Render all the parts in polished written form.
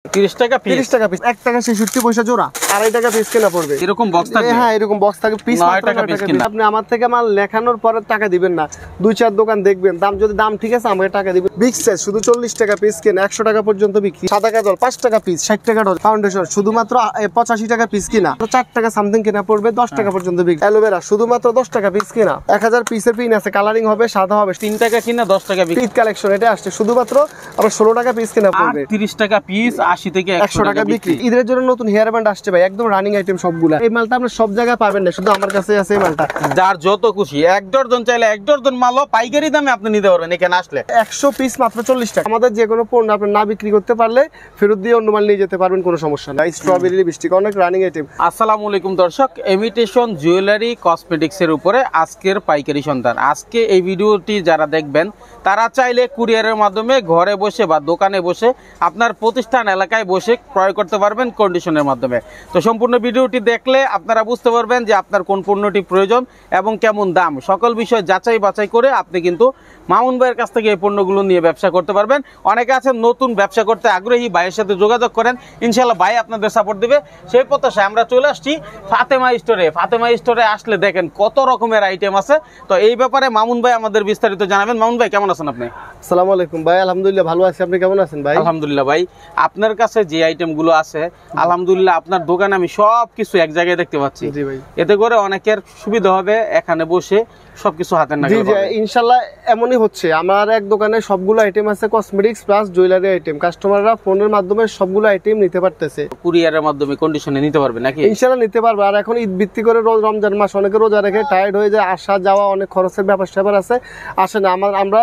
30 টাকা পিস 30 টাকা পিস 1 টাকা 66 পয়সা জোড়া 2.5 টাকা পিস কেনা পড়বে এরকম বক্স থাকবে হ্যাঁ এরকম বক্স থাকে পিস 9 টাকা পিস কিনা আপনি আমার থেকে মাল লেখানোর পরে টাকা দিবেন না 2-4 দোকান দেখবেন দাম যদি দাম ঠিক আছে আমাকে টাকা দিবেন বিগ সাইজ শুধু 40 টাকা পিস কেনা 100 টাকা পর্যন্ত বিক্রি সাদা কাজল 5 টাকা পিস 60 টাকা ডল ফাউন্ডেশন শুধুমাত্র 85 টাকা পিস কিনা 4 টাকা সামথিং কেনা পড়বে 10 টাকা পর্যন্ত বিক্রি অ্যালোভেরা শুধুমাত্র 10 টাকা পিস কিনা 1000 পিসের পিন আছে কালারিং হবে সাদা হবে 3 টাকা কিনা 10 টাকা বিক্রি ঈদ কালেকশন এটা আসছে শুধুমাত্র আবার 16 টাকা পিস কেনা পড়বে 30 টাকা পিস 80 থেকে 100 টাকা বিক্রি ঈদের জন্য নতুন হেয়ার ব্যান্ড আসছে ভাই একদম রানিং আইটেম সবগুলা এই মালটা আপনি সব জায়গায় পাবেন না শুধু আমার কাছে আছে এই মালটা যার যত খুশি এক ডজন চাইলে এক ডজন মালও পাইকারি দামে আপনি নিতে পারবেন এখানে আসলে 100 পিস মাত্র 40 টাকা আমাদের যে কোনো পণ্য আপনি না বিক্রি করতে পারলে ফেরত দিয়ে অন্য মাল নিয়ে যেতে পারবেন কোনো সমস্যা নাই স্ট্রবেরি লিপস্টিক অনেক রানিং আইটেম আসসালামু আলাইকুম দর্শক ইমিটেশন জুয়েলারি কসমেটিক্স এর উপরে আজকের পাইকারি সন্ধান আজকে এই ভিডিওটি যারা দেখবেন তারা চাইলে কুরিয়ারের মাধ্যমে ঘরে বসে বা দোকানে বসে আপনার প্রতিষ্ঠান এলাকায় বসে ক্রয় করতে পারবেন কন্ডিশনের মাধ্যমে তো সম্পূর্ণ ভিডিওটি দেখলে আপনারা বুঝতে পারবেন যে আপনার কোন পণ্যটি প্রয়োজন এবং কেমন দাম সকল বিষয় যাচাই বাছাই করে আপনি কিন্তু মামুন ভাইয়ের কাছ থেকে এই পণ্যগুলো নিয়ে ব্যবসা করতে পারবেন অনেকে আছেন নতুন ব্যবসা করতে আগ্রহী ভাইয়ের সাথে যোগাযোগ করেন ইনশাআল্লাহ ভাই আপনাদের সাপোর্ট দিবে সেই প্রত্যাশায় আমরা চলে আসছি ফাতেমা স্টোরে আসলে দেখেন কত রকমের আইটেম আছে তো এই ব্যাপারে মামুন ভাই আমাদের বিস্তারিত জানাবেন মামুন ভাই কেমন আছেন আপনি আসসালামু আলাইকুম ভাই আলহামদুলিল্লাহ ভালো আছি আপনি কেমন আছেন ভাই আলহামদুলিল্লাহ ভাই আপনার কাছে যে আইটেমগুলো আছে আলহামদুলিল্লাহ আপনার দোকানে আমি সবকিছু এক জায়গায় দেখতে পাচ্ছি জি ভাই এতে করে অনেকের সুবিধা হবে এখানে বসে সবকিছু হাতের নাগালে জি ইনশাআল্লাহ এমনই হচ্ছে আমার এক দোকানে সবগুলো আইটেম আছে কসমেটিক্স প্লাস জুয়েলারি আইটেম কাস্টমাররা ফোনের মাধ্যমে সবগুলো আইটেম নিতে পারতেছে কুরিয়ারের মাধ্যমে কন্ডিশনে নিতে পারবে নাকি ইনশাআল্লাহ নিতে পারবে আর এখন ঈদ ভিত্তি করে রমজান মাস অনেকে রোজা রেখে টায়ার্ড হয়ে যায় আসা যাওয়া অনেক খরচের ব্যাপার আছে আসে না আমরা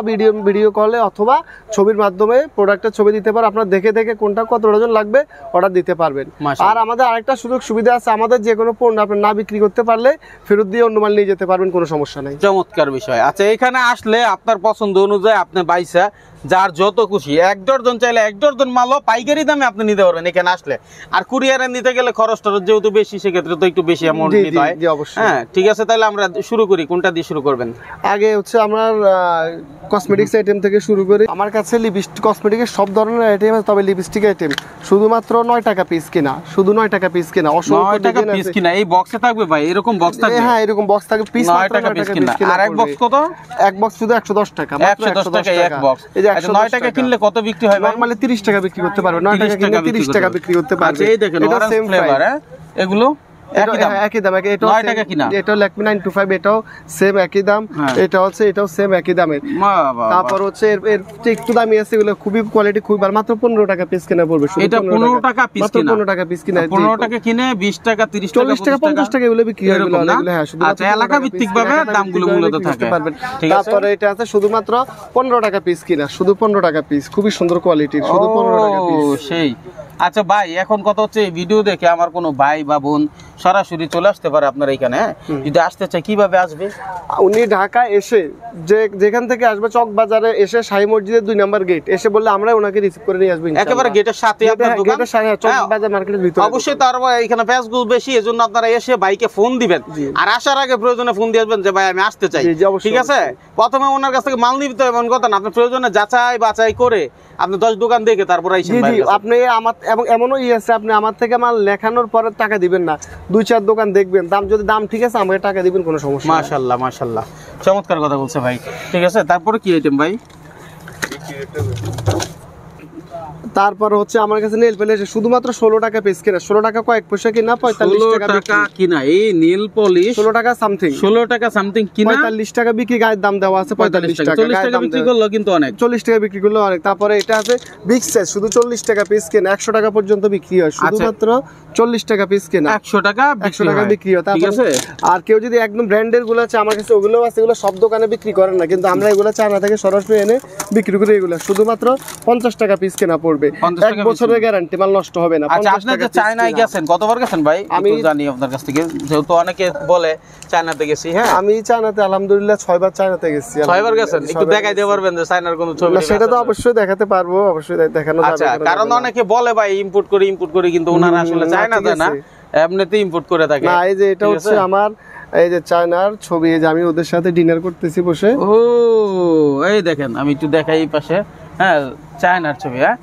ভিডিও কলে অথবা ছবির মাধ্যমে প্রোডাক্টের ছবি দিতে পারো আপনারা দেখে কোনটা কত ডজন লাগবে অর্ডার দিতে পারবেন আর আমাদের আরেকটা সুযোগ সুবিধা আছে আমাদের যে কোনো পণ্য আপনি না বিক্রি করতে পারলে ফেরত দিয়ে অন্য মাল নিয়ে যেতে পারবেন কোনো সমস্যা নাই চমৎকার বিষয় আচ্ছা এখানে আসলে আপনার পছন্দ অনুযায়ী আপনি বাইসা যার যত খুশি এক ডজন চাইলে এক ডজন মালও পাইকারি দামে আপনি নিতে পারবেন এখানে আসলে আর কুরিয়ারে নিতে গেলে খরচ টরচ যেহেতু বেশি সেক্ষেত্রে তো একটু বেশি অ্যামাউন্ট নিতে হয় হ্যাঁ ঠিক আছে তাহলে আমরা শুরু করি কোনটা দিয়ে শুরু করবেন আগে হচ্ছে আমরা কসমেটিক্স আইটেম থেকে শুরু করি আমার কাছে লিপস্টিক কসমেটিকের সব ধরনের আইটেম আছে তবে লিপস্টিক আইটেম শুধুমাত্র 9 টাকা পিস কিনা শুধু 9 টাকা পিস কিনা 9 টাকা পিস কিনা এই বক্সে থাকবে ভাই এরকম বক্স থাকবে হ্যাঁ এরকম বক্স থাকবে পিস 9 টাকা পিস কিনা আর এক বক্স কত এক বক্স শুধু 110 টাকা মাত্র 110 টাকা এক বক্স এই যে 9 টাকা কিনলে কত বিক্রি হয় নরমালি 30 টাকা বিক্রি করতে পারবে 9 টাকা কিনলে 30 টাকা বিক্রি করতে পারবে এই দেখেন এটা সেম ফ্লেভার হ্যাঁ এগুলো একই দাম এটাও 9 টাকা কিনা এটাও Lakme 925 এটাও সেম একই দাম এটাও সেম একই দামের তারপর হচ্ছে এর একটু দামি আছে এগুলো খুবই কোয়ালিটি খুবই ভালো মাত্র 15 টাকা পিস কেনা পড়বে এটা 15 টাকা পিস কিনা 15 টাকা পিস কিনা 15 টাকা কিনে 20 টাকা 30 টাকা 40 টাকা 50 টাকা এগুলো বিক্রি হয় এগুলো হ্যাঁ শুধু আচ্ছা এলাকা ভিত্তিক ভাবে দামগুলো মূলত থাকে ঠিক আছে তারপরে এটা আছে শুধুমাত্র 15 টাকা পিস কিনা শুধু 15 টাকা পিস খুবই সুন্দর কোয়ালিটির শুধু 15 টাকা পিস সেই আচ্ছা ভাই এখন কথা হচ্ছে ভিডিও দেখে আমার কোনো ভাই বা বোন সরাসরি চলে আসতে পারে আপনার এখানে যদি আসতে চায় কিভাবে আসবে উনি ঢাকা এসে যেখান থেকে আসবে চক বাজারে এসে শাহী মসজিদের 2 নাম্বার গেট এসে বললে আমরা ওনাকে রিসিভ করে নিয়ে আসব ইনশাআল্লাহ একেবারে গেটের সাথে আপনার দোকান গেটের সাথে চক বাজার মার্কেটের ভিতরে অবশ্যই তার এখানে ফেসবুক বেশি এজন্য আপনারা এসে বাইকে ফোন দিবেন আর আসার আগে প্রয়োজনে ফোন দিয়ে আসবেন যে ভাই আমি আসতে চাই ঠিক আছে প্রথমে ওনার কাছ থেকে মাল নিতে হবে এমন কথা না আপনি প্রয়োজনে যাচাই বাছাই করে আপনি 10 দোকান দেখে তারপর আইসেন ভাই আপনি আমার এবং এমনও আছে আপনি আমার থেকে মাল লেখানোর পরে টাকা দিবেন না 2-4 দোকান দেখবেন দাম যদি দাম ঠিক আছে আমাকে টাকা দিবেন কোনো সমস্যা নাই মাশাআল্লাহ মাশাআল্লাহ চমৎকার কথা বলছে ভাই ঠিক আছে তারপরে কি আইটেম ভাই তারপর হচ্ছে আমার কাছে নেল পলিশ শুধুমাত্র 16 টাকা পিস কিনা 16 টাকা কয়েক পয়সা কিনা 45 টাকা কিনা এই নেল পলিশ 16 টাকা সামথিং কিনা 45 টাকা বিক্রি গায়ের দাম দেওয়া আছে 45 টাকা 40 টাকা বিক্রি করলো কিন্তু অনেক 40 টাকা বিক্রি করলো অনেক তারপরে এটা আছে বিগ সাইজ শুধু 40 টাকা পিস কিনা 100 টাকা পর্যন্ত বিক্রি হয় শুধুমাত্র 40 টাকা পিস কিনা 100 টাকা বিক্রি হয় ঠিক আছে আর কেউ যদি একদম ব্র্যান্ডের গুলো আছে আমার কাছে ওগুলো আছে এগুলো সব দোকানে বিক্রি করেন না কিন্তু আমরা এগুলো চায়না থেকে সরাসরি এনে বিক্রি করি এগুলো শুধুমাত্র 50 টাকা পিস কেনা পড়বে 1 বছরের গ্যারান্টি মাল নষ্ট হবে না আচ্ছা আপনি যে চায়নায় গেছেন কতবার গেছেন ভাই আমি জানি আপনার কাছ থেকে যেহেতু অনেকে বলে চায়নাতে গেছি হ্যাঁ আমি চায়নাতে আলহামদুলিল্লাহ 6 বার চায়নাতে গেছি 6 বার গেছেন একটু দেখাই দিতে পারবেন যে চায়নার কোন ছবি সেটা তো অবশ্যই দেখাতে পারবো অবশ্যই দেখানো যাবে আচ্ছা কারণ অনেকে বলে ভাই ইম্পোর্ট করি কিন্তু ওনারা আসলে চায়নাতে না এমনিতে ইম্পোর্ট করে থাকে না এই যে এটা হচ্ছে আমার এই যে চায়নার ছবি এই যে আমি ওদের সাথে ডিনার করতেছি বসে ও এই দেখেন আমি একটু দেখাই এই পাশে হ্যাঁ চায়নার ছবি হ্যাঁ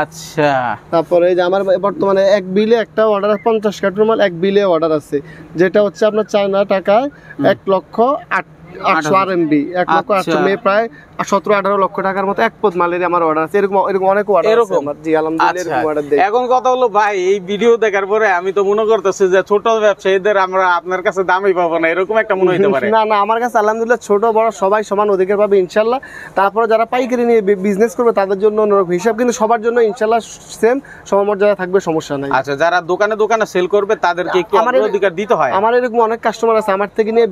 আচ্ছা, তারপরে এই যে আমার বর্তমানে এক বিলে একটা অর্ডার 50 কার্টুন মাল এক বিলে অর্ডার আছে, যেটা হচ্ছে আপনার চায়না টাকায় 1,08,800 RMB, 1,08,000 মেয়ে প্রায় 17-18 লক্ষ টাকার মতো এক পদ মালের আমার অর্ডার আছে। এরকম অনেক অর্ডার আছে আমার। জি আলহামদুলিল্লাহ এরকম অর্ডার দেই। এখন কথা হলো ভাই, এই ভিডিও দেখার পরে আমি তো মনে করতেছি যে ছোট ব্যবসায়ীদের আমরা আপনার কাছে দামই পাবো না, এরকম একটা মনে হইতে পারে। না না, আমার কাছে আলহামদুলিল্লাহ ছোট বড় সবাই সমান অধিকার পাবে ইনশাআল্লাহ। তারপরে যারা পাইকারি নিয়ে বিজনেস করবে তাদের জন্য অন্যরকম হিসাব, কিন্তু সবার জন্য ইনশাআল্লাহ সেম সমমর্যাদা থাকবে, সমস্যা নাই। আচ্ছা, যারা দোকানে দোকানে সেল করবে তাদেরকে একটু অধিকার দিতে হয়। আমার এরকম অনেক কাস্টমার আছে আমার থেকে নিয়ে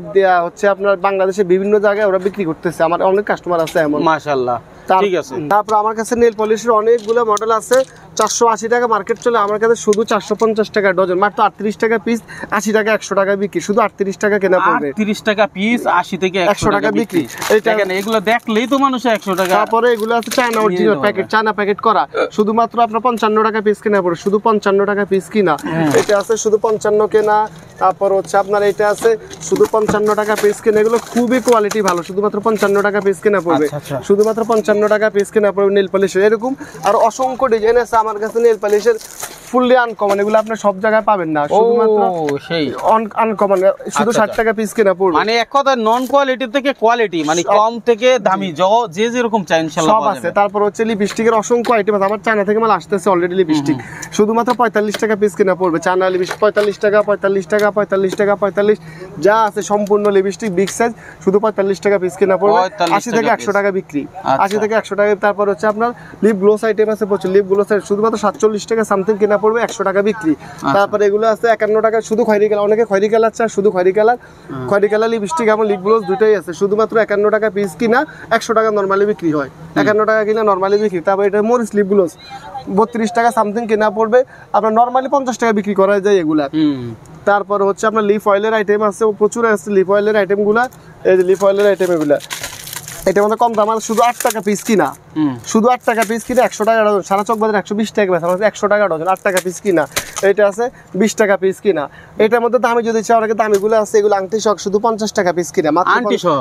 হচ্ছে আপনার বাংলাদেশে বিভিন্ন জায়গায় ওরা বিক্রি করতেছে, আমার অনেক কাস্টমার আছে এমন। মাশাআল্লাহ, ঠিক আছে। তারপর আমার কাছে নেল পলিশের অনেকগুলো মডেল আছে। 480 টাকা মার্কেট চলে, আমার কাছে শুধু 450 টাকা ডজন, মাত্র 38 টাকা পিস, 80 টাকা 100 টাকা বিক্রি, শুধু 38 টাকা কেনা পড়বে, 38 টাকা পিস, 80 থেকে 100 টাকা বিক্রি। দেখেন এগুলো দেখলেই তো মানুষ 100 টাকা। তারপরে এগুলো আছে China original packet, China packet করা, শুধুমাত্র আপনার 55 টাকা পিস কেনা পড়ে, শুধু 55 টাকা পিস কিনা। এটা আছে শুধু 55 কেনা। তারপর হচ্ছে আপনার এটা আছে শুধু 55 টাকা পিস কেনা, এগুলো খুবই কোয়ালিটি ভালো, শুধুমাত্র 55 টাকা পিস কেনা পড়বে, শুধুমাত্র 55 টাকা পিস কেনা পড়বে নেল পলিশের। এরকম আর অসংখ্য ডিজাইন আছে আমার কাছে নেল পলিশের, ফুললি আনকমন, এগুলো আপনি সব জায়গায় পাবেন না, শুধুমাত্র সেই আনকমন, শুধু 60 টাকা পিস কেনা পড়বে। মানে এক কথা নন কোয়ালিটি থেকে কোয়ালিটি, মানে কম থেকে দামি যে যেরকম চাই ইনশাআল্লাহ সব আছে। তারপর হচ্ছে লিপস্টিকের অসংখ্য আইটেম আছে, আমার চায়না থেকে মাল আসতেছে অলরেডি লিপস্টিক, শুধুমাত্র 45 টাকা পিস কেনা পড়বে। চায়না লিপস্টিক 45 টাকা, 45 টাকা, 45 টাকা, 45 যা আছে সম্পূর্ণ লিপস্টিক বিগ সাইজ, শুধু 45 টাকা পিস কেনা পড়বে, 80 থেকে 100 টাকা বিক্রি, 80 থেকে 100 টাকা। তারপর হচ্ছে আপনার লিপ গ্লোস আইটেম আছে প্রচুর, লিপ গ্লোস শুধুমাত্র 47 টাকা সামথিং কেনা পড়বে, 100 টাকা বিক্রি। তারপরে এগুলো আছে 51 টাকা, শুধু খয়েরি কালার, অনেকে খয়েরি কালার চায়, শুধু খয়েরি কালার লিপস্টিক এবং লিপ গ্লোস দুটোই আছে, শুধুমাত্র 51 টাকা পিস কিনা, 100 টাকা নরমালি বিক্রি হয়, 51 টাকা কিনা নরমালি বিক্রি। তারপর এটা মরিস লিপ গ্লোস 32 টাকা সামথিং কেনা পড়বে, আপনার নরমালি 50 টাকা বিক্রি করা যায় এগুলা। তারপর হচ্ছে আপনার লিফ অয়েলের আইটেম আছে প্রচুর আছে, লিফ অয়েলের আইটেমগুলা, এই যে লিফ অয়েলের আইটেম এগুলা, এটা মধ্যে কম দাম, শুধু 8 টাকা পিস কিনা, শুধু 8 টাকা পিস কিনা, 100 টাকা ডজন, সারা চক বাজার 120 টাকা বেচা, 100 টাকা ডজন, 8 টাকা পিস কিনা। এটা আছে 20 টাকা পিস কিনা। এটার মধ্যে দামি যদি চাও, অনেকে দামিগুলো আছে, এগুলো আংটি সহ শুধু 50 টাকা পিস কিনা, মাত্র।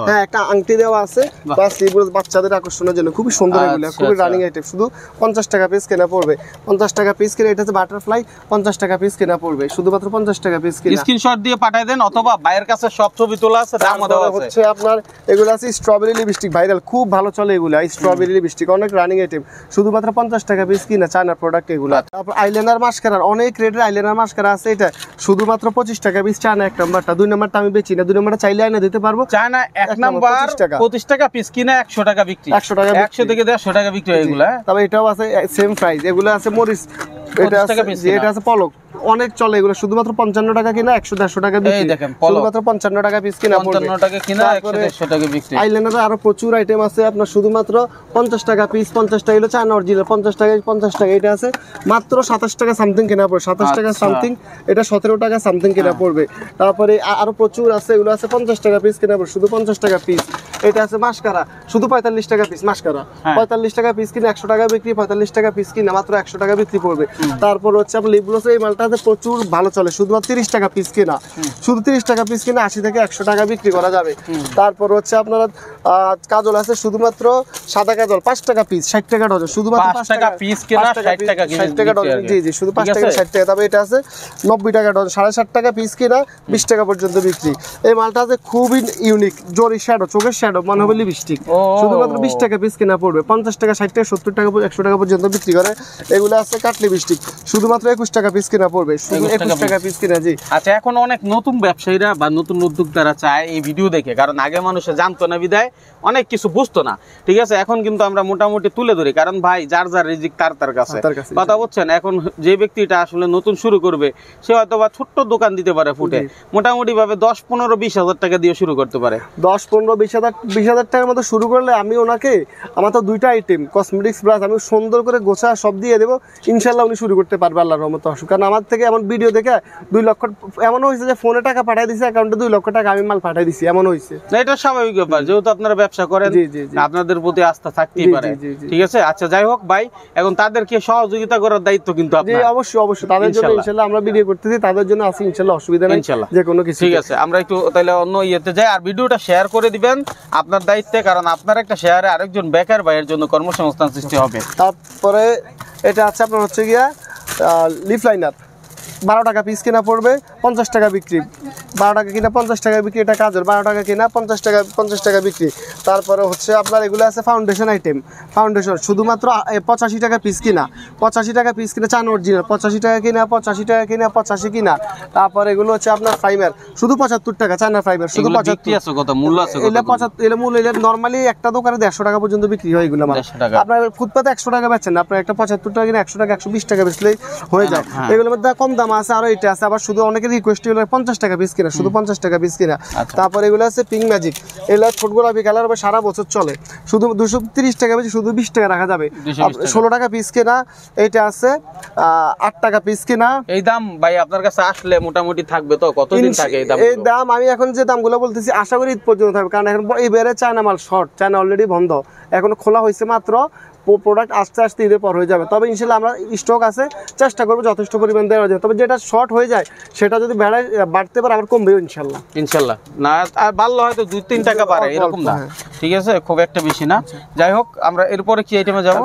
হ্যাঁ, একটা আংটি দেওয়া আছে বাস, এগুলো বাচ্চাদের আকর্ষণের জন্য খুবই সুন্দর, এগুলো খুবই রানিং আইটেম, শুধু 50 টাকা পিস কেনা পড়বে, 50 টাকা পিস কিনা। এটা হচ্ছে বাটারফ্লাই, 50 টাকা পিস কেনা পড়বে, শুধুমাত্র 50 টাকা পিস কিনা। স্ক্রিনশট দিয়ে পাঠিয়ে দেন, অথবা বাইরের কাছে সব ছবি তোলা আছে, দামও দেওয়া আছে। হচ্ছে আপনার এগুলো আছে স্ট্রবেরি লিপস্টিক, ভাইরাল খুব ভালো চলে এগুলো, স্ট্রবেরি লিপস্টিক অনেক রানিং আইটেম, শুধুমাত্র 50 টাকা পিস কিনা, চায়নার প্রোডাক্ট এগুলো। তারপর আইলাইনার মাস্কারার অনেক রেটের আইলাইনার মাস্কারা আছে, এটা শুধুমাত্র 25 টাকা পিস। চায়না 1 নাম্বারটা, 2 নাম্বারটা আমি বেচি না, 2 নাম্বারটা চাইলে আইনা দিতে পারবো। চায়না 1 নাম্বার 25 টাকা পিস কিনা, 100 টাকা বিক্রি, 100 টাকা 100 থেকে 150 টাকা বিক্রি হয় এগুলা। তবে এটাও আছে সেম প্রাইস, এগুলো আছে মরিস, এটা আছে পলক, অনেক চলে এগুলো, শুধুমাত্র 55 টাকা কিনা, 100-150 টাকা বিক্রি, শুধুমাত্র 55 টাকা পিস কিনা, 55 টাকা কিনা, 100 টাকা বিক্রি। আইলাইনারে আরো প্রচুর আইটেম আছে আপনার, শুধুমাত্র 50 টাকা পিস, 50 টাকা হলো চায়না অরিজিনাল, 50 টাকা 50 টাকা। এটা আছে মাত্র 27 টাকা সামথিং কেনা পড়বে, 27 টাকা সামথিং, এটা 17 টাকা সামথিং কেনা পড়বে। তারপরে আরো প্রচুর আছে, এগুলো আছে 50 টাকা পিস কেনা পড়বে, শুধু 50 টাকা পিস। এটা আছে মাস্কারা, শুধু 45 টাকা পিস মাস্কারা, 45 টাকা পিস কিনে 100 টাকা বিক্রি, 45 টাকা পিস কিনে মাত্র 100 টাকা বিক্রি পড়বে। তারপর হচ্ছে আপনার লিপ গ্লোস, এই মালটা প্রচুর ভালো চলে, শুধুমাত্র 30 টাকা পিস কিনা, শুধু 30 টাকা পিস কিনে 80 থেকে 100 টাকা বিক্রি করা যাবে। তারপর হচ্ছে আপনার কাজল আছে, শুধুমাত্র সাদা কাজল 5 টাকা পিস, 60 টাকা ডজন, শুধুমাত্র 5 টাকা পিস কিনা, 60 টাকা ডজন, জি জি, শুধু 5 টাকা 60 টাকা। তবে এটা আছে 90 টাকা ডজন, 60.5 টাকা পিস কিনা, 20 টাকা পর্যন্ত বিক্রি। এই মালটা আছে খুবই ইউনিক, জরি শ্যাডো, চোখের শ্যাডো মনে হবে লিপস্টিক, শুধুমাত্র 20 টাকা পিস কিনা পড়বে, 50 টাকা 60 টাকা 70 টাকা 100 টাকা পর্যন্ত বিক্রি করে। এগুলো আছে কাট লিপস্টিক, শুধুমাত্র 21 টাকা পিস কিনা পড়বে, শুধু 21 টাকা পিস কিনা। জি আচ্ছা, এখন অনেক নতুন ব্যবসায়ীরা বা নতুন উদ্যোক্তারা চায় এই ভিডিও দেখে, কারণ আগে মানুষে জানতো না বিদায় অনেক কিছু বুঝতো না, ঠিক আছে। এখন কিন্তু আমরা মোটামুটি তুলে ধরি, কারণ ভাই যার যার রিজিক তার কাছে, কথা বলছেন। এখন যে ব্যক্তিটা আসলে নতুন শুরু করবে, সে হয়তো বা ছোট্ট দোকান দিতে পারে ফুটে, মোটামুটি ভাবে 10, 15, 20 হাজার টাকা দিয়ে শুরু করতে পারে। 10, 15, 20 হাজার টাকার মতো শুরু করলে আমি ওনাকে, আমার তো 2টা আইটেম কসমেটিক্স ব্রাশ, আমি সুন্দর করে গোছা সব দিয়ে দেবো, ইনশাল্লাহ উনি শুরু করতে পারবে আল্লাহর রহমতে। কারণ আমার থেকে এমন ভিডিও দেখে 2 লক্ষ, এমনও হয়েছে যে ফোনে টাকা পাঠিয়ে দিছে, অ্যাকাউন্টে 2 লক্ষ টাকা আমি মাল পাঠিয়ে দিছি, এমন হয়েছে। এটা স্বাভাবিক ব্যাপার, যেহেতু আপনারা ব্যবসা করেন, আপনাদের প্রতি আস্থা থাকতেই পারে, ঠিক আছে। আচ্ছা, যাই হোক ভাই, এখন তাদেরকে সহযোগিতা করার দায়িত্ব কিন্তু আপনার। জি অবশ্যই তাদের জন্য ইনশাআল্লাহ আমরা ভিডিও করতেছি, তাদের জন্য আছে ইনশাআল্লাহ, অসুবিধা নেই ইনশাআল্লাহ, যে কোনো কিছু। ঠিক আছে, আমরা একটু তাহলে অন্য ইয়েতে যাই, আর ভিডিওটা শেয়ার করে দিবেন আপনার দায়িত্বে, কারণ আপনার একটা শেয়ারে আরেকজন বেকার ভাইয়ের জন্য কর্মসংস্থান সৃষ্টি হবে। তারপরে এটা আছে আপনার হচ্ছে গিয়া লিফ লাইনার, 12 টাকা পিস কিনা পড়বে, 50 টাকা বিক্রি। 12 টাকা কিনা 50 টাকা বিক্রি, এটা কাজের। 12 টাকা কিনা 50 টাকা বিক্রি। তারপরে হচ্ছে আপনার এগুলো আছে ফাউন্ডেশন আইটেম, ফাউন্ডেশন শুধুমাত্র 85 টাকা পিস কিনা, 85 টাকা পিস কিনা, চান অরিজিনাল 85 টাকা কিনা, 85 টাকা কিনা, 85 কিনা। তারপরে এগুলো হচ্ছে আপনার প্রাইমার শুধু 75 টাকা, চায়না প্রাইমার শুধু 75 আছে। কত মূল্য আছে? এগুলো 75, এগুলো মূল্য নরমালি একটা দোকানে 150 টাকা পর্যন্ত বিক্রি হয় এগুলো। মানে আপনার ফুটপাতে 100 টাকা বেচেন, আপনার একটা 75 টাকা কিনা 100 টাকা 120 টাকা বেচলেই হয়ে যায়। এগুলোর মধ্যে কম দাম আছে, আরো এটা আছে। আবার শুধু অনেকের রিকোয়েস্ট হলো 50 টাকা পিস কিনা, শুধু 50 টাকা পিস কিনা। তারপর এগুলো আছে পিঙ্ক ম্যাজিক, এগুলো ছোট গোলাপি কালার হবে, সারা বছর চলে, শুধু 230 টাকা বেশি, শুধু 20 টাকা রাখা যাবে। 16 টাকা পিস কিনা, এটা আছে 8 টাকা পিস কিনা। এই দাম ভাই আপনার কাছে আসলে মোটামুটি থাকবে তো? কতদিন থাকে এই দাম? এই দাম আমি এখন যে দামগুলো বলতেছি আশা করি ঈদ পর্যন্ত থাকবে, কারণ এখন এবারে চায়না মাল শর্ট, চায়না অলরেডি বন্ধ, এখন খোলা হয়েছে মাত্র, প্রোডাক্ট আস্তে আস্তে ঈদের পর হয়ে যাবে। তবে ইনশাল্লাহ আমরা স্টক আছে, চেষ্টা করবো যথেষ্ট পরিমাণ দেওয়া যায়। তবে যেটা শর্ট হয়ে যায় সেটা যদি বাড়তে পারে আবার কমবেও ইনশাল্লাহ। ইনশাল্লাহ না, আর বাড়লো হয়তো 2-3 টাকা বাড়ে, এরকম না। ঠিক আছে, খুব একটা বেশি না। যাই হোক, আমরা এরপরে কি আইটেমে যাবো?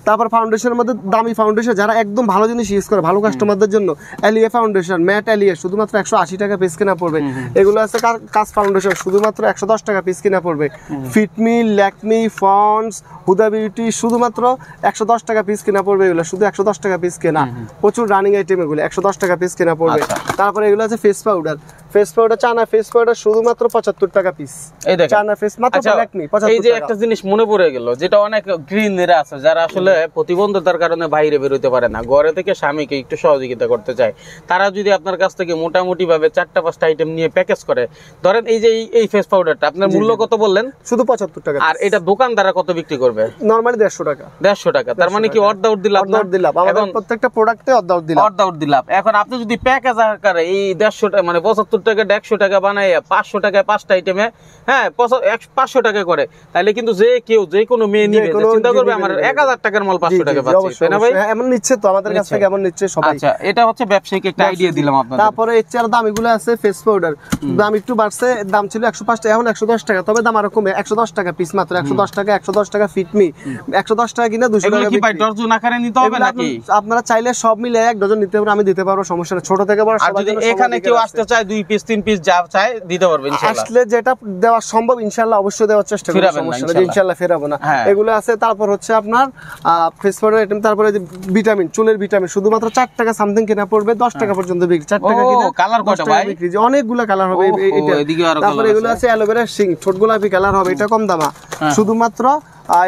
তারপর ফাউন্ডেশনের মধ্যে দামি ফাউন্ডেশন, যারা একদম ভালো জিনিস ইউজ করে, ভালো কাস্টমারদের জন্য এলিয়ে ফাউন্ডেশন, ম্যাট এলিয়ে শুধুমাত্র 180 টাকা পিস কিনা পড়বে। এগুলো আছে কাজ ফাউন্ডেশন, শুধুমাত্র 110 টাকা পিস কিনা পড়বে। ফিটমি, ল্যাকমি, ফন্ডস, হুদা বিউটি শুধুমাত্র 110 টাকা পিস কিনা পড়বে। এগুলো শুধু 110 টাকা পিস কেনা, প্রচুর রানিং আইটেম এগুলো, 110 টাকা পিস কিনা পড়বে। তারপরে এগুলো আছে face powder, face powder, China face powder শুধুমাত্র 75 টাকা পিস। এই দেখেন চায়না ফেস মাত্র ল্যাকমি 75 টাকা। এই যে একটা জিনিস মনে পড়ে গেল, যেটা অনেক গৃহিণীরা আছে যারা আসলে প্রতিবন্ধতার কারণে বাইরে বের হতে পারে না, ঘরে থেকে স্বামীকে একটু সহযোগিতা করতে চায়, তারা যদি আপনার কাছ থেকে মোটামুটি ভাবে 4-5টা আইটেম নিয়ে প্যাকেজ করে, ধরেন এই যে এই ফেস পাউডারটা আপনার মূল্য কত বললেন? শুধু 75 টাকা। আর এটা দোকানদাররা কত বিক্রি করবে? নরমালি 150 টাকা। 150 টাকা, তার মানে কি অর্ধ দিলাম? আমাদের প্রত্যেকটা প্রোডাক্টে অর্ধ দিলাম। এখন আপনি যদি প্যাকেজ আকারে এই 150 টাকা মানে 75 টাকা 150 টাকা বানায় 500 টাকায় 5টা আইটেমে, হ্যাঁ 500 টাকা করে, তাহলে কিন্তু যে কেউ যে কোনো মেয়ে নিবে চিন্তা করবে আমার 1000 টাকার মাল 500 টাকা পাচ্ছি, তাই না ভাই? এমন নিচ্ছে তো আমাদের কাছ থেকে, এমন নিচ্ছে সবাই। আচ্ছা, এটা হচ্ছে ব্যবসায়িক একটা আইডিয়া দিলাম আপনাদের। তারপরে এর চেয়ে দাম এগুলো আছে ফেস পাউডার, দাম একটু বাড়ছে, দাম ছিল 105 টাকা, এখন 110 টাকা, তবে দাম আরো কমে 110 টাকা পিস মাত্র, 110 টাকা, 110 টাকা ফিটমি, 110 টাকা কিনা 200 টাকা। কি ভাই ডজন আকারে নিতে হবে নাকি? আপনারা চাইলে সব মিলে 1 ডজন নিতে পারবেন, আমি দিতে পারবো, সমস্যা নেই, ছোট থেকে বড় সবার জন্য। এখানে কেউ আসতে চায় 2 পিস 3 পিস যা চায় দিতে পারবে ইনশাআল্লাহ। আসলে যেটা দেওয়া সম্ভব ইনশাআল্লাহ অবশ্যই দেওয়ার চেষ্টা করব, সমস্যা নেই, ইনশাআল্লাহ ফেরাবো না। এগুলো আছে। তারপর হচ্ছে আপনার ফেস পাউডার আইটেম, তারপরে যে ভিটামিন, চুলের ভিটামিন শুধুমাত্র 4 টাকা সামথিং কিনা পড়বে, 10 টাকা পর্যন্ত বিক্রি, 4 টাকা কিনা। কালার কত ভাই? বিক্রি অনেকগুলো কালার হবে এটা। তারপরে এগুলো আছে অ্যালোভেরা সিং, ছোট গোলাপি কালার হবে, এটা কম দামা, শুধুমাত্র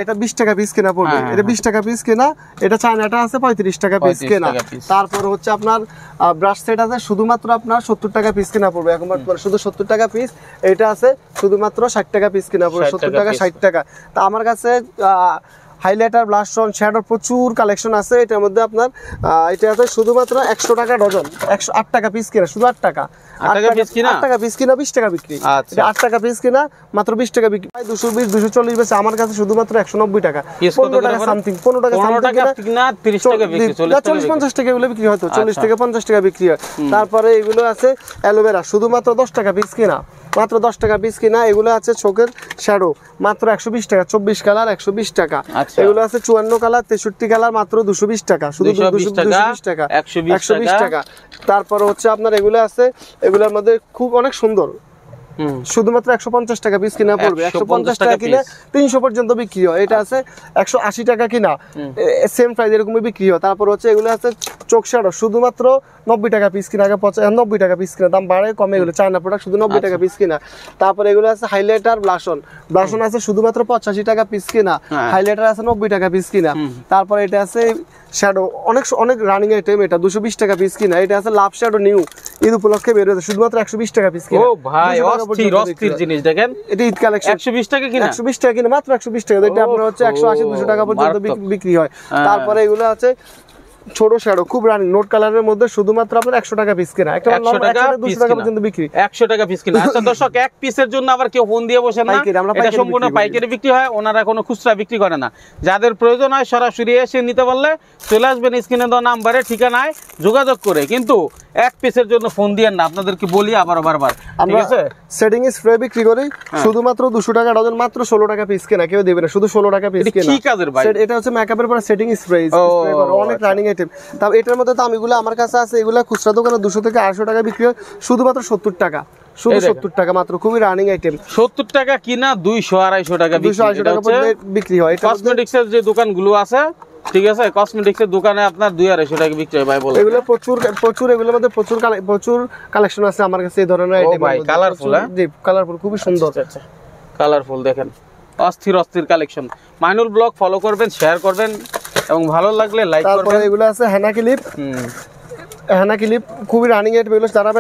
এটা 20 টাকা পিস কেনা পড়বে। এটা 20 টাকা পিস কেনা। এটা চায়নাটা আছে 35 টাকা পিস কেনা। তারপর হচ্ছে আপনার ব্রাশ সেট আছে, শুধুমাত্র আপনার 70 টাকা পিস কেনা পড়বে, এখন শুধু 70 টাকা পিস। এটা আছে শুধুমাত্র 60 টাকা পিস কেনা পড়বে, 70 টাকা 60 টাকা। তা আমার কাছে হাইলাইটার, ব্লাশ অন, শ্যাডোর প্রচুর কালেকশন আছে। এটার মধ্যে আপনার এটা আছে শুধুমাত্র 100 টাকা ডজন, 108 টাকা পিস কিনা, শুধু 8 টাকা, 8 টাকা পিস কিনা, 20 টাকা বিক্রি। এটা 8 টাকা পিস কিনা, মাত্র 20 টাকা বিক্রি। 220 240 বেচে, আমার কাছে শুধুমাত্র 190 টাকা, 15 টাকা সামথিং, 15 টাকা সামথিং না, 30 টাকা বিক্রি, 40-50 টাকা এগুলো বিক্রি হয়, তো 40 থেকে 50 টাকা বিক্রি হয়। তারপরে এগুলো আছে অ্যালোভেরা, শুধুমাত্র 10 টাকা পিস কিনা, মাত্র 10 টাকা পিস কিনা। এগুলো আছে চোখের শ্যাডো, মাত্র 120 টাকা, 24 কালার 120 টাকা। এগুলো আছে 54 কালার 63 কালার, মাত্র 220 টাকা, শুধু 220 টাকা, 120 টাকা। তারপর হচ্ছে আপনার এগুলো আছে, এগুলোর মধ্যে খুব অনেক সুন্দর, শুধুমাত্র 150 টাকা পিস কিনা পড়বে, 150 টাকা কিনা 300 পর্যন্ত বিক্রি হয়। এটা আছে 180 টাকা কিনা, সেম প্রাইস এরকমই বিক্রি হয়। তারপর হচ্ছে এগুলো আছে চোখ শ্যাডো, শুধুমাত্র 90 টাকা পিস কিনা, আগে 90 টাকা পিস কিনা, দাম বাড়ে কমে, এগুলো চায়না প্রোডাক্ট, শুধু 90 টাকা পিস কিনা। তারপরে এগুলো আছে হাইলাইটার, ব্লাশন, ব্লাশন আছে শুধুমাত্র 85 টাকা পিস কিনা, হাইলাইটার আছে 90 টাকা পিস কিনা। তারপরে এটা আছে শ্যাডো, অনেক রানিং আইটেম, এটা 220 টাকা পিস কিনা। এটা আছে লাভ শ্যাডো, নিউ ঈদ উপলক্ষে বের হয়েছে, শুধুমাত্র 120 টাকা পিস কিনা। ও ভাই অস্থির জিনিস দেখেন, এটা ঈদ কালেকশন, 120 টাকা কিনা, 120 টাকা কিনা, মাত্র 120 টাকা। এটা আপনার হচ্ছে 180-200 টাকা পর্যন্ত বিক্রি হয়। তারপরে এগুলো আছে ছোট শ্যাডো, খুব রানিং, নোট কালারের মধ্যে, শুধুমাত্র আপনার 100 টাকা পিস কিনা, 100 টাকা 200 টাকা পর্যন্ত বিক্রি, 100 টাকা পিস কিনা। আচ্ছা দর্শক, এক পিসের জন্য আবার কেউ ফোন দিয়ে বসেন না, এটা সম্পূর্ণ পাইকারি বিক্রি হয়, ওনারা কোনো খুচরা বিক্রি করে না। যাদের প্রয়োজন হয় সরাসরি এসে নিতে পারলে চলে আসবেন স্ক্রিনে দেওয়া নাম্বারে, ঠিকানায় যোগাযোগ করে। কিন্তু এক পিসের জন্য ফোন দিয়েন না, আপনাদেরকে বলি আবার বারবার, ঠিক আমরা আছে? সেটিং স্প্রে বিক্রি করি শুধুমাত্র 200 টাকা ডজন, মাত্র 16 টাকা পিস কেনা, কেউ দেবে না, শুধু 16 টাকা পিস কেনা। কি কাজের ভাই? এটা হচ্ছে মেকআপের পরে সেটিং স্প্রে করে, অনেক রানিং আইটেম। তাও এটার মধ্যে তো আমিগুলো আমার কাছে আছে, এগুলা খুচরা দোকানে 200 থেকে 800 টাকা বিক্রি হয়, শুধুমাত্র 70 টাকা, শুধু 70 টাকা মাত্র, খুবই রানিং আইটেম। 70 টাকা কিনা 200-250 টাকা 200 টাকা পর্যন্ত বিক্রি হয়। এটা কসমেটিক্সের যে দোকানগুলো আছে, ঠিক আছে, কসমেটিক্সের দোকানে আপনার 200-250 টাকা বিক্রি হয় ভাই, বলে এগুলো প্রচুর এগুলোর মধ্যে প্রচুর কালেকশন আছে আমার কাছে এই ধরনের আইটেম। ভাই কালারফুল, জি কালারফুল, খুবই সুন্দর কালারফুল, দেখেন অস্থির কালেকশন। মাইনুল ব্লগ ফলো করবেন, শেয়ার করবেন এবং ভালো লাগলে লাইক করবেন। তারপরে এগুলো আছে হেনা ক্লিপ, হেনা ক্লিপ খুবই রানিং আইটেম, এগুলো যারা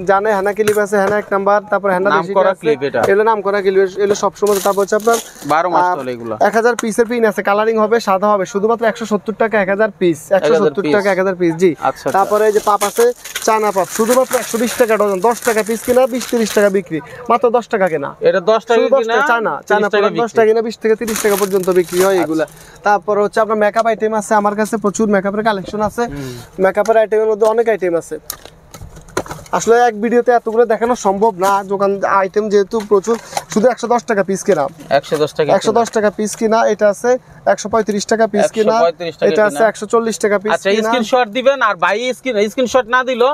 জানে হেনা ক্লিপ আছে, হেনা 1 নাম্বার, তারপর হেনা নাম করা ক্লিপ, এটা এগুলো নাম করা ক্লিপ, এগুলো সব সময়। তারপর হচ্ছে আপনার 12 মাস চলে এগুলো, 1000 পিসের পিন আছে, কালারিং হবে, সাদা হবে, শুধুমাত্র 170 টাকা 1000 পিস, 170 টাকা 1000 পিস, জি। তারপরে এই যে পাপ আছে, চায়না পাপ, শুধুমাত্র 120 টাকা ডজন, 10 টাকা পিস কিনা, 20-30 টাকা বিক্রি, মাত্র 10 টাকা কেনা। এটা 10 টাকা কিনা, চায়না পাপ 10 টাকা কিনা, 20 থেকে 30 টাকা পর্যন্ত বিক্রি হয় এগুলা। তারপর হচ্ছে আপনার মেকআপ আইটেম আছে আমার কাছে, প্রচুর মেকআপের কালেকশন আছে, মেকআপের আইটেমের মধ্যে অনেক আইটেম আছে। আসলে এক ভিডিওতে এতগুলো দেখানো সম্ভব না, দোকান আইটেম যেহেতু প্রচুর, শুধু 110 টাকা পিস কিনা, 110 টাকা পিস কিনা। এটা আছে 135 টাকা পিস কিনা, এটা আছে 140 টাকা পিস কিনা। আচ্ছা, স্ক্রিনশট দিবেন, আর ভাই স্ক্রিনশট না দিলো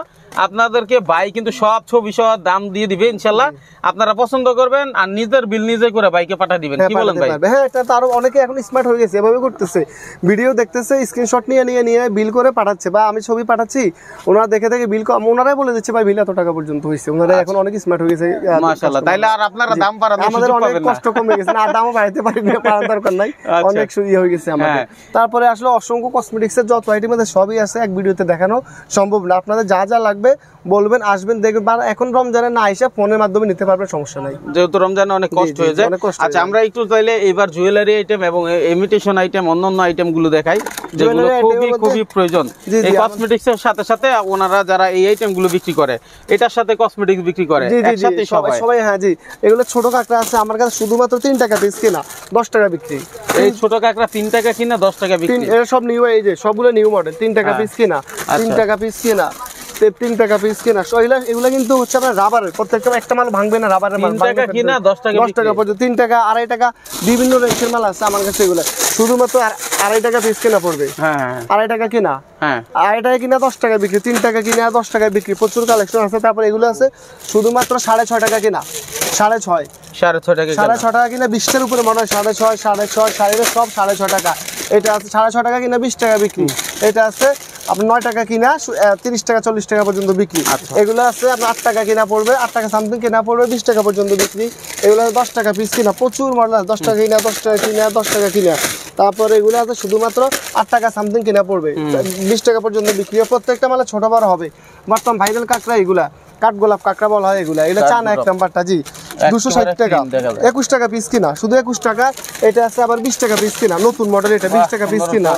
আপনাদেরকে ভাই কিন্তু সব ছবি সহ দাম দিয়ে দিবে ইনশাআল্লাহ। আপনারা পছন্দ করবেন আর নিজের বিল নিজে করে ভাইকে পাঠিয়ে দিবেন, কি বলেন ভাই? হ্যাঁ, এটা তো আরো অনেকে এখন স্মার্ট হয়ে গেছে, এভাবে করতেছে, ভিডিও দেখতেছে, স্ক্রিনশট নিয়ে বিল করে পাঠাচ্ছে, বা আমি ছবি পাঠাচ্ছি, ওনারা দেখে বিল, ওনারাই বলে দিচ্ছে ভাই বিল এত টাকা পর্যন্ত হয়েছে। ওনারা এখন অনেক স্মার্ট হয়ে গেছে মাশাআল্লাহ। তাইলে আর আপনারা দাম বাড়ানোর আমাদের অনেক কষ্ট কমে গেছে, আর দামও বাড়াইতে পারি না, পারার দরকার নাই, অনেক সুবিধা হয়ে গেছে আমাদের। তারপরে আসলে অসংখ্য কসমেটিক্সের যত আইটেম আছে সবই আছে, এক ভিডিওতে দেখানো সম্ভব না। আপনাদের যা যা লাগবে বলবেন, আসবেন, দেখবেন। এখন রমজানে না এসে ফোনের মাধ্যমে নিতে পারবেন, সমস্যা নাই, যেহেতু রমজানে অনেক কষ্ট হয়ে যায়। আচ্ছা, আমরা একটু তাইলে এবার জুয়েলারি আইটেম এবং ইমিটেশন আইটেম, অন্যান্য আইটেম গুলো দেখাই, যেগুলো খুবই প্রয়োজন। এই কসমেটিক্স এর সাথে সাথে ওনারা যারা এই আইটেম গুলো বিক্রি করে, এটার সাথে কসমেটিক্স বিক্রি করে একসাথে সবাই। হ্যাঁ জি, এগুলো ছোট কাঁকড়া আছে আমার কাছে, শুধুমাত্র 3 টাকা পিস কিনা, 10 টাকা বিক্রি। এই ছোট কাঁকড়া 3 টাকা কিনা, 10 টাকা বিক্রি। এটা সব নিউ, এই যে সবগুলো নিউ মডেল, 3 টাকা পিস কিনা, 3 টাকা পিস কিনা, 3 টাকা পিস কিনা। এগুলা কিন্তু হচ্ছে আপনার রাবারের, প্রত্যেকটা একটা মাল ভাঙবে না, রাবারের মাল। 3 টাকা কিনা, 10 টাকা পর্যন্ত, 3 টাকা, 2.5 টাকা, বিভিন্ন রেঞ্জের মাল আছে আমার কাছে। এগুলা শুধুমাত্র 2.5 টাকা পিস কিনা পড়বে, 2.5 টাকা কিনা, 2.5 টাকা কিনা, 10 টাকা বিক্রি, 3 টাকা কিনা, 10 টাকায় বিক্রি, প্রচুর কালেকশন আছে। তারপর এগুলো আছে শুধুমাত্র 6.5 টাকা কিনা, 6.5 টাকা কিনা, 20টার উপরে মনে হয় 6.5, 6.5, সব 6.5 টাকা। এটা আছে 6.5 টাকা কিনা, 20 টাকা বিক্রি। এটা আছে আপনার 9 টাকা কিনা, 30 টাকা 40 টাকা পর্যন্ত বিক্রি। এগুলো আছে আপনার 8 টাকা কিনা পড়বে, 8 টাকা সামথিং কিনা পড়বে, 20 টাকা পর্যন্ত বিক্রি। এগুলো 10 টাকা পিস কিনা, প্রচুর মডেল আছে, 10 টাকা কিনা, 10 টাকা কিনা, 10 টাকা কিনা। তারপরে এগুলো আছে শুধুমাত্র 8 টাকা সামথিং কিনা পড়বে, 20 টাকা পর্যন্ত বিক্রি। প্রত্যেকটা মালে ছোট বড় হবে। বর্তমান ভাইরাল কাঁকড়া এগুলা, কাঠগোলাপ কাঁকড়া বলা হয় এগুলা। এগুলো চায়না 1 নাম্বারটা, জি, 260 টাকা, 21 টাকা পিস কিনা, শুধু 21 টাকা। এটা আছে আবার 20 টাকা পিস কিনা, নতুন মডেল, এটা 20 টাকা পিস কিনা।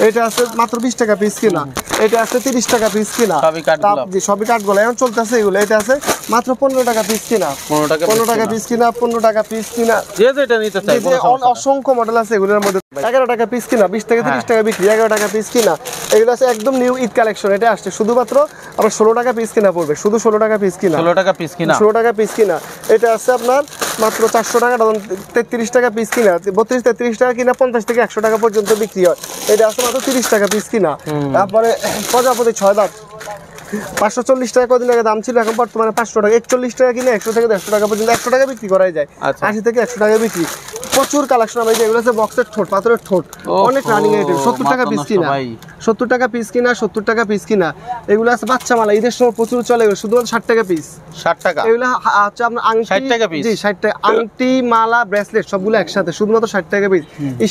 এটা আছে মাত্র 20 টাকা পিস কিনা। এটা আছে 30 টাকা পিস কিনা, সবই কাঠগোলা এখন চলতেছে এগুলো। এটা আছে মাত্র 15 টাকা পিস কিনা, 15 টাকা পিস কিনা, 15 টাকা পিস কিনা। অসংখ্য মডেল আছে এগুলোর মধ্যে। 11 টাকা পিস কিনা, 20 থেকে 30 টাকা বিক্রি, 11 টাকা পিস কিনা। এগুলো আছে একদম নিউ ঈদ কালেকশন, এটা আসছে শুধুমাত্র আবার 16 টাকা পিস কিনা পড়বে, শুধু 16 টাকা পিস কিনা, 16 টাকা পিস কিনা, 16 টাকা পিস কিনা। এটা আছে আপনার মাত্র 400 টাকা ডজন, 33 টাকা পিস কিনা, 32-33 টাকা কিনা, 50 থেকে 100 টাকা পর্যন্ত বিক্রি হয়। এটা আছে মাত্র 30 টাকা পিস কিনা। তারপরে প্রজাপতি 6 দাঁত, 540 টাকা কদিন আগে দাম ছিল, এখন বর্তমানে 500 টাকা, 41 টাকা কিনে 100 থেকে 150 টাকা পর্যন্ত, 100 টাকা বিক্রি করাই যায়, 80 থেকে 100 টাকা বিক্রি। প্রচুর কালেকশন হবে, এগুলো আছে বক্সের ঠোঁট, পাথরের ঠোঁট, অনেক রানিং আইটেম। 70 টাকা পিস কিনা, 70 টাকা পিস কিনা, 70 টাকা পিস কিনা। এগুলো আছে বাচ্চা মালা, ঈদের সময় প্রচুর চলে, শুধুমাত্র 60 টাকা পিস, 60 টাকা। এগুলো হচ্ছে আপনার আংটি, 60 টাকা পিস, জি 60 টাকা। আংটি, মালা, ব্রেসলেট সবগুলো একসাথে শুধুমাত্র 60 টাকা piece.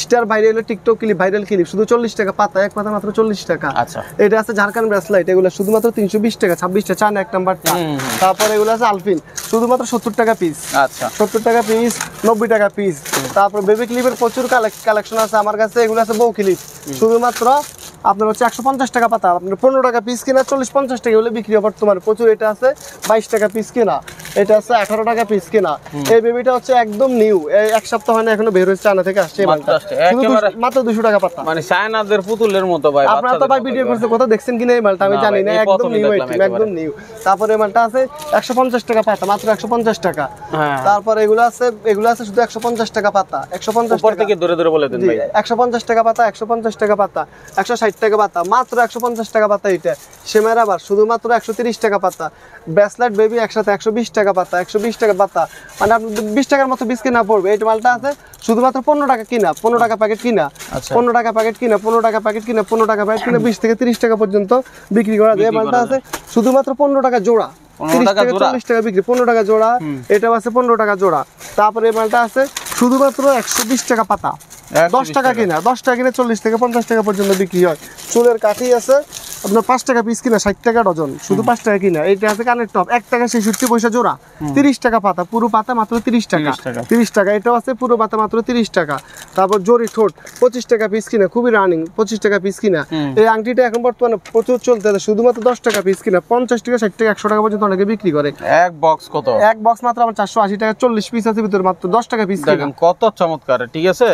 Star viral TikTok clip, viral clip শুধু 40 টাকা পাতা, এক পাতা মাত্র 40 টাকা। আচ্ছা, এটা আছে ঝাড়খান্ড ব্রেসলেট, এগুলো শুধুমাত্র 320 টাকা, 26 টা, চায়না 1 নাম্বারটা। তারপরে এগুলো আছে আলফিন, শুধুমাত্র 70 টাকা পিস। আচ্ছা, 70 টাকা পিস, 90 টাকা পিস। তারপর বেবি ক্লিপের প্রচুর কালেকশন আছে আমার কাছে। এগুলো আছে বউ ক্লিপ, শুধুমাত্র আপনার হচ্ছে 150 টাকা পাতা, আপনার 15 টাকা পিস কিনা 40-50 টাকা হলে বিক্রি হয় বর্তমানে প্রচুর। এটা আছে 22 টাকা পিস কিনা, এটা আছে 18 টাকা পিস কিনা। এই বেবিটা হচ্ছে একদম নিউ, এই এক সপ্তাহ হয় না এখনো বের হয়েছে, চায়না থেকে আসছে এই মালটা, মাত্র 200 টাকা পাতা। মানে চায়নাদের পুতুলের মতো ভাই। আপনারা তো ভাই ভিডিও করতে কোথাও দেখছেন কিনা এই মালটা আমি জানি না, একদম নিউ আইটেম, একদম নিউ। তারপরে এই মালটা আছে 150 টাকা পাতা, মাত্র 150 টাকা। তারপর এগুলো আছে শুধু 150 টাকা পাতা, 150 উপর থেকে ধরে ধরে বলে দেন ভাই। 150 টাকা পাতা, 150 টাকা পাতা, 160 টাকা পাতা, মাত্র 150 টাকা পাতা। এটা সেমের আবার শুধুমাত্র 130 টাকা পাতা। ব্রেসলেট বেবি একসাথে 120 টাকা পাতা, 120 টাকা পাতা, মানে আপনি 20 টাকার মতো বিস কিনা পড়বে। এই মালটা আছে শুধুমাত্র 15 টাকা কিনা, 15 টাকা প্যাকেট কিনা, 15 টাকা প্যাকেট কিনা, 15 টাকা প্যাকেট কিনা, 15 টাকা প্যাকেট কিনা, 20 থেকে 30 টাকা পর্যন্ত বিক্রি করা যায়। এই মালটা আছে শুধুমাত্র 15 টাকা জোড়া, 30 থেকে 40 টাকা বিক্রি, 15 টাকা জোড়া। এটাও আছে 15 টাকা জোড়া। তারপরে এই মালটা আছে শুধুমাত্র 120 টাকা পাতা, 10 টাকা কিনা, 10 টাকা কিনা 40 থেকে 50 টাকা পর্যন্ত বিক্রি হয়। চুলের কাঠি আছে আপনার 5 টাকা পিস কিনা, 60 টাকা ডজন, শুধু 5 টাকা কিনা। এটা আছে কানের টপ 1 টাকা 66 পয়সা জোড়া, 30 টাকা পাতা, পুরো পাতা মাত্র 30 টাকা, 30 টাকা। এটাও আছে পুরো পাতা মাত্র 30 টাকা। তারপর জরি ঠোঁট 25 টাকা পিস কিনা, খুবই রানিং, 25 টাকা পিস কিনা। এই আংটিটা এখন বর্তমানে প্রচুর চলতে আছে, শুধুমাত্র 10 টাকা পিস কিনা, 50 টাকা 60 টাকা 100 টাকা পর্যন্ত অনেকে বিক্রি করে। এক বক্স কত? এক বক্স মাত্র আমার 480 টাকা, 40 পিস আছে ভিতরে, মাত্র 10 টাকা পিস কিনা। কত চমৎকার, ঠিক আছে।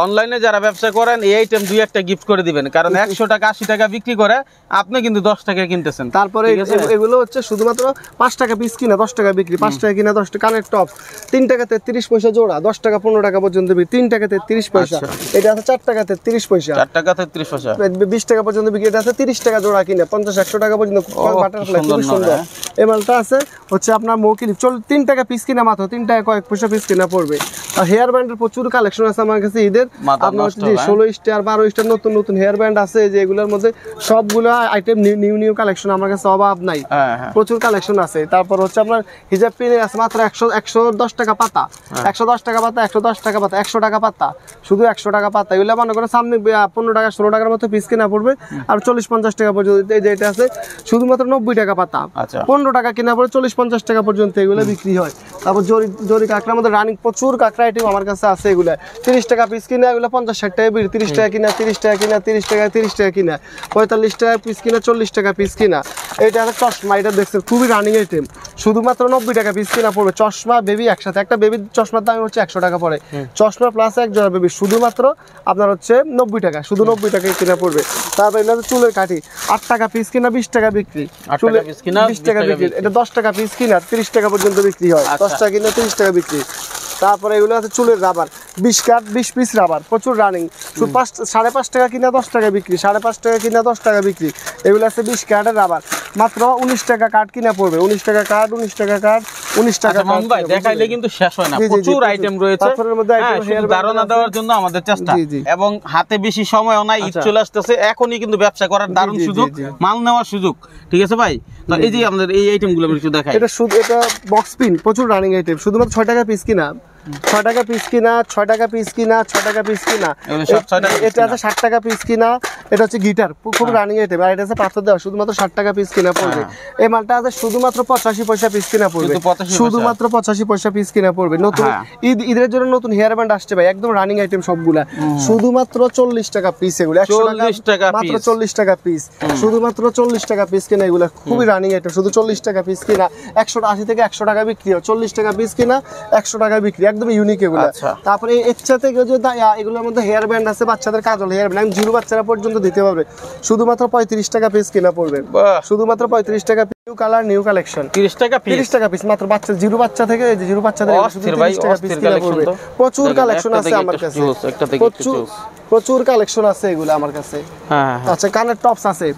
অনলাইনে যারা ব্যবসা করেন এই আইটেম 2-1টা গিফট করে দিবেন, কারণ 100 টাকা 80 টাকা বিক্রি করে আপনি কিন্তু 10 টাকা কিনতেছেন। তারপরে এগুলো হচ্ছে শুধুমাত্র 5 টাকা পিস কিনা, 10 টাকা বিক্রি, 5 টাকা কিনা 10 টাকা। কানের টপ 3 টাকা 33 পয়সা জোড়া, 10 টাকা 15 টাকা পর্যন্ত বিক্রি, 3 টাকা 33 পয়সা। এটা আছে 4 টাকা 33 পয়সা, 4 টাকা 33 পয়সা, 20 টাকা পর্যন্ত বিক্রি। এটা আছে 30 টাকা জোড়া কিনা, 50-100 টাকা পর্যন্ত বাটারফ্লাই, খুব সুন্দর। এই মালটা আছে হচ্ছে আপনার মৌকিলি 3 টাকা পিস কিনা, মাত্র 3 টাকা কয়েক পয়সা পিস কিনা পড়বে। আর হেয়ার ব্যান্ডের প্রচুর কালেকশন আছে আমার কাছে ঈদের, আপনার 16 স্টার 12 স্টার নতুন নতুন হেয়ার ব্যান্ড আছে, যে এগুলোর মধ্যে সবগুলো আইটেম নিউ কালেকশন আমার কাছে অভাব নাই, প্রচুর কালেকশন আছে। তারপর হচ্ছে আপনার হিজাব পিনে আছে মাত্র 110 টাকা পাতা, 110 টাকা পাতা, 110 টাকা পাতা, 100 টাকা পাতা, শুধু 100 টাকা পাতা। এগুলো মনে করে সামনে 15 টাকা 16 টাকার মতো পিস কিনা পড়বে, আর 40-50 টাকা পর্যন্ত। এই যে এটা আছে শুধুমাত্র 90 টাকা পাতা, 15 টাকা কিনা পড়ে 40-50 টাকা পর্যন্ত এগুলো বিক্রি হয়। তারপর জরি কাঁকড়ার মধ্যে রানিং প্রচুর কাঁকড়া আইটেম আমার কাছে আছে, এগুলো 30 টাকা পিস কিনা, এগুলো 50-60 টাকা বিক্রি, 30 টাকা কিনা, 30 টাকা কিনা, 30 টাকা 30 টাকা কিনা, 45 টাকা পিস কিনা, 40 টাকা পিস কিনা। এটা আছে চশমা, এটা দেখছেন খুবই রানিং আইটেম, শুধুমাত্র 90 টাকা পিস কিনা পড়বে। চশমা বেবি একসাথে, একটা বেবির চশমার দাম হচ্ছে 100 টাকা পড়ে, চশমা প্লাস এক জোড়া বেবি শুধুমাত্র আপনার হচ্ছে 90 টাকা, শুধু 90 টাকায় কিনা পড়বে। তারপর এটা চুলের কাঠি 8 টাকা পিস কিনা, 20 টাকা বিক্রি, চুলের 20 টাকা বিক্রি। এটা 10 টাকা পিস কিনা, 30 টাকা পর্যন্ত বিক্রি হয়, 10 টাকা কিনা 30 টাকা বিক্রি। তারপরে এগুলো আছে চুলের রাবার 20 কাঠ, 20 পিস রাবার, প্রচুর রানিং, 5.5 টাকা কিনা 10 টাকা বিক্রি, 5.5 টাকা কিনা 10 টাকা বিক্রি। এগুলো আছে 20 কাঠের রাবার, মাত্র 19 টাকা কাঠ কিনা পড়বে, 19 টাকা কাঠ, 19 টাকা কাঠ, 19 টাকা। ভাই দেখাইলে কিন্তু শেষ হয় না, প্রচুর আইটেম রয়েছে। ধারণা দেওয়ার জন্য আমাদের চেষ্টা, এবং হাতে বেশি সময়ও নাই, ঈদ চলে আসতেছে, এখনই কিন্তু ব্যবসা করার দারুণ সুযোগ, মাল নেওয়ার সুযোগ, ঠিক আছে ভাই। তো এই যে আমাদের এই আইটেমগুলো আমি একটু দেখাই। এটা বক্স পিন, প্রচুর রানিং আইটেম, শুধুমাত্র 6 টাকা পিস কিনা, 6 টাকা পিস কিনা, 6 টাকা পিস কিনা, 6 টাকা পিস কিনা। এটা আছে 60 টাকা পিস কিনা, এটা হচ্ছে গিটার, খুব রানিং আইটেম। আর এটা আছে পাথর দেওয়া, শুধুমাত্র 60 টাকা পিস কিনা পড়বে। এই মালটা আছে শুধুমাত্র 85 পয়সা পিস কিনা পড়বে, শুধুমাত্র 85 পয়সা পিস কিনা পড়বে। নতুন ঈদের জন্য নতুন হেয়ার ব্যান্ড আসছে ভাই, একদম রানিং আইটেম সবগুলা, শুধুমাত্র 40 টাকা পিস। এগুলো 100 টাকা মাত্র 40 টাকা পিস, শুধুমাত্র 40 টাকা পিস কিনা। এগুলো খুবই রানিং আইটেম, শুধু 40 টাকা পিস কিনা, 180 থেকে 100 টাকা বিক্রি হয়, 40 টাকা পিস কিনা, 100 টাকা বিক্রি, একদম ইউনিক এগুলো। তারপরে এর সাথে এগুলোর মধ্যে হেয়ার ব্যান্ড আছে, বাচ্চাদের কাজল হেয়ার ব্যান্ড, জিরো বাচ্চারা পর্যন্ত দিতে পারবে, শুধুমাত্র 35 টাকা পিস কিনা পড়বে, শুধুমাত্র 35 টাকা। নিউ কালার, নিউ কালেকশন, 30 টাকা পিস মাত্র, বাচ্চা জিরো বাচ্চা থেকে জিরো বাচ্চাদের 30 টাকা পিস কিনা পড়বে। প্রচুর কালেকশন আছে আমার কাছে, প্রচুর কালেকশন আছে এগুলো আমার কাছে। আচ্ছা, কানের টপস আছে,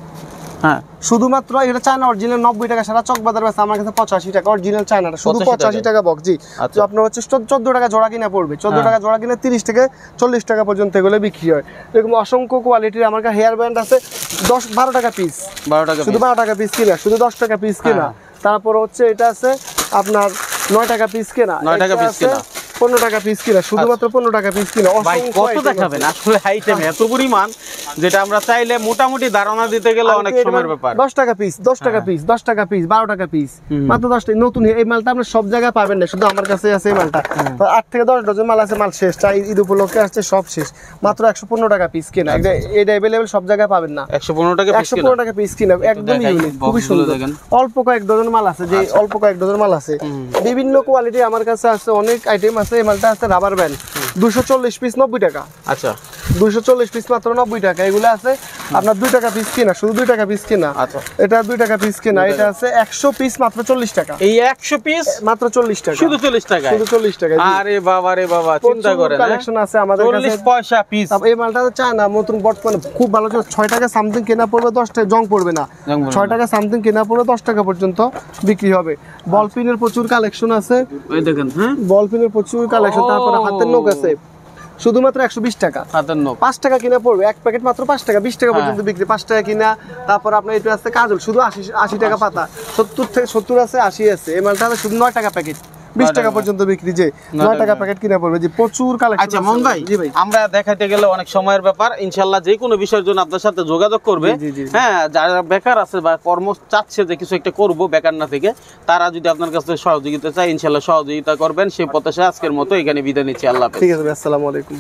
শুধুমাত্র এটা চায়না অরিজিনাল 90 টাকা, সারা চকবাজার বেচা আমার কাছে 85 টাকা অরিজিনাল চায়নাটা, শুধু 85 টাকা বক্স। জি, তো আপনার হচ্ছে 14 টাকা জোড়া কিনা পড়বে, 14 টাকা জোড়া কিনা 30 থেকে 40 টাকা পর্যন্ত এগুলো বিক্রি হয়। এরকম অসংখ্য কোয়ালিটির আমার কাছে হেয়ার ব্যান্ড আছে, 12 টাকা পিস, শুধু 12 টাকা পিস কিনা, শুধু 10 টাকা পিস কিনা। তারপর হচ্ছে এটা আছে আপনার 9 টাকা পিস কিনা, 9 টাকা পিস কিনা, 15 টাকা পিস কিনা, শুধুমাত্র 15 টাকা পিস কিনা। ভাই কত দেখাবেন আসলে আইটেম এত পরিমাণ, যেটা আমরা চাইলে মোটামুটি ধারণা দিতে গেলে অনেক সময়ের ব্যাপার। 10 টাকা পিস, 10 টাকা পিস, 10 টাকা পিস, 12 টাকা পিস, মাত্র 10 টাকা। নতুন এই মালটা আপনি সব জায়গায় পাবেন না, শুধু আমার কাছে আছে এই মালটা। 8 থেকে 10 ডজন মাল আছে, মাল শেষ, তাই ঈদ উপলক্ষে আসছে, সব শেষ। মাত্র 115 টাকা পিস কেনা, এটা अवेलेबल সব জায়গায় পাবেন না। 115 টাকা পিস, 115 টাকা পিস কিনা, একদম ইউনিক, খুবই সুন্দর। অল্প কয়েক ডজন মাল আছে, যে অল্প কয়েক ডজন মাল আছে, বিভিন্ন কোয়ালিটি আমার কাছে আছে, অনেক আইটেম আছে। এই মালটা আছে রাবার ব্যান্ড, 240 পিস 90 টাকা। আচ্ছা, 240 পিস মাত্র 90 টাকা। এগুলো আছে আপনার 2 টাকা পিস কিনা, শুধু 2 টাকা পিস কিনা। আচ্ছা, এটা 2 টাকা পিস কিনা। এটা আছে 100 পিস মাত্র 40 টাকা। এই 100 পিস মাত্র 40 টাকা, শুধু 40 টাকা, শুধু 40 টাকা। আরে বাবা রে বাবা, চিন্তা করেন, কালেকশন আছে আমাদের কাছে, 40 পয়সা পিস। এই মালটা চায় না, নতুন বর্তমানে খুব ভালো চলে। 6 টাকা সামথিং কেনা পড়বে, 10 টাকা জং পড়বে না। 6 টাকা সামথিং কেনা পড়বে, 10 টাকা পর্যন্ত বিক্রি হবে। বল পিনের প্রচুর কালেকশন আছে, ওই দেখেন, হ্যাঁ, বল পিনের প্রচুর কালেকশন। তারপরে হাতের নখ আছে, শুধুমাত্র 120 টাকা। হাতের নখ 5 টাকা কিনা পড়বে, এক প্যাকেট মাত্র 5 টাকা, 20 টাকা পর্যন্ত বিক্রি। 5 টাকা কিনা। তারপর আপনার এটা আছে কাজল, শুধু 80 টাকা পাতা, 70 থেকে 70 আছে, 80 আছে। এই মালটা শুধু 9 টাকা প্যাকেট, 20 টাকা পর্যন্ত বিক্রি, যে 9 টাকা প্যাকেট কিনা পড়বে, যে প্রচুর কালেকশন। আচ্ছা মন ভাই, জি ভাই, আমরা দেখাইতে গেলে অনেক সময়ের ব্যাপার। ইনশাআল্লাহ যে কোনো বিষয়ের জন্য আপনার সাথে যোগাযোগ করবে। হ্যাঁ, যারা বেকার আছে বা কর্ম চাচ্ছে যে কিছু একটা করব বেকার না থেকে, তারা যদি আপনার কাছে সহযোগিতা চায়, ইনশাআল্লাহ সহযোগিতা করবেন। সেই প্রত্যাশা আজকের মতো এখানে বিদায় নিচ্ছি। আল্লাহ হাফেজ। ঠিক আছে ভাই, আসসালামু আলাইকুম।